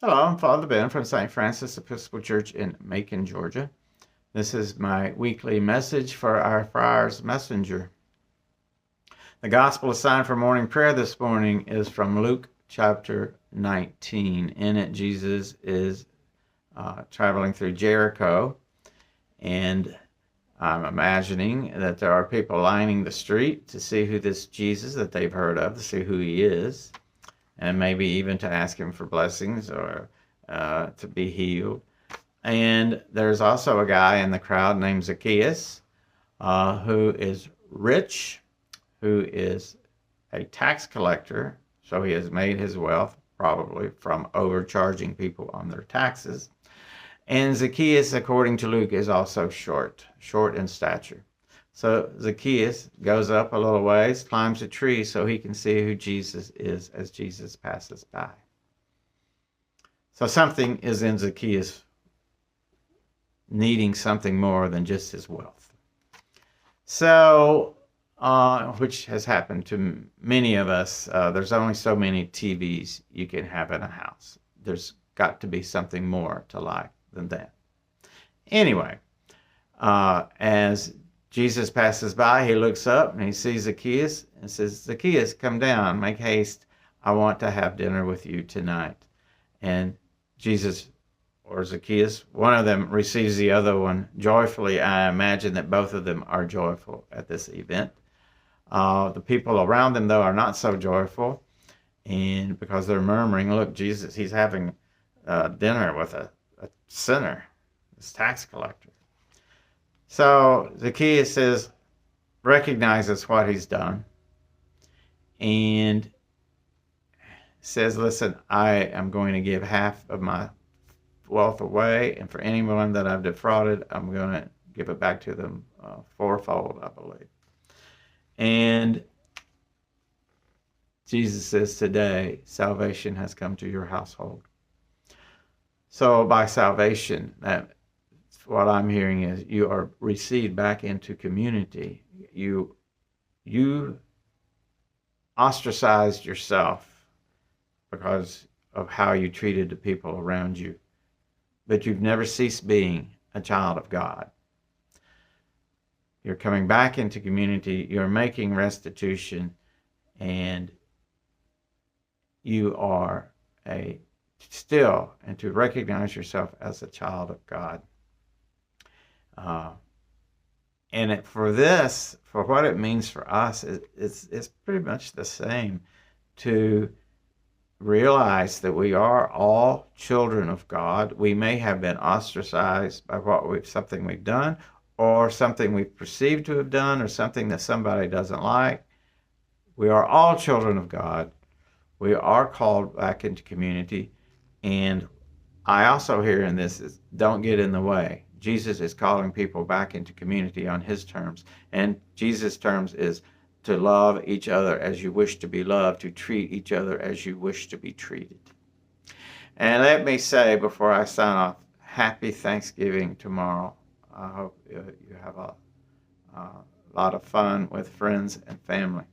Hello, I'm Father Ben from St. Francis Episcopal Church in Macon, Georgia. This is my weekly message for our Friar's Messenger. The Gospel assigned for morning prayer this morning is from Luke chapter 19. In it, Jesus is traveling through Jericho, and I'm imagining that there are people lining the street to see who this Jesus that they've heard of, to see who he is, and maybe even to ask him for blessings or to be healed. And there's also a guy in the crowd named Zacchaeus, who is rich, who is a tax collector, so he has made his wealth probably from overcharging people on their taxes. And Zacchaeus, according to Luke, is also short in stature. So Zacchaeus goes up a little ways, climbs a tree so he can see who Jesus is as Jesus passes by. So something is in Zacchaeus needing something more than just his wealth. So, which has happened to many of us. There's only so many TVs you can have in a house. There's got to be something more to life than that. Anyway, as Jesus passes by, he looks up and he sees Zacchaeus and says, "Zacchaeus, come down, make haste. I want to have dinner with you tonight." And Jesus or Zacchaeus, one of them receives the other one joyfully. I imagine that both of them are joyful at this event. The people around them, though, are not so joyful, and because they're murmuring, "Look, Jesus, he's having dinner with a sinner, this tax collector." So Zacchaeus recognizes what he's done and says, "Listen, I am going to give half of my wealth away, and for anyone that I've defrauded, I'm going to give it back to them fourfold, I believe." And Jesus says, "Today, salvation has come to your household." So by salvation, what I'm hearing is you are received back into community. You ostracized yourself because of how you treated the people around you, but you've never ceased being a child of God. You're coming back into community, you're making restitution, and you are and to recognize yourself as a child of God. And for what it means for us, it's pretty much the same, to realize that we are all children of God. We may have been ostracized by something we've done, or something we've perceived to have done, or something that somebody doesn't like. We are all children of God. We are called back into community. And I also hear in this is, don't get in the way. Jesus is calling people back into community on his terms. And Jesus' terms is to love each other as you wish to be loved, to treat each other as you wish to be treated. And let me say before I sign off, happy Thanksgiving tomorrow. I hope you have a lot of fun with friends and family.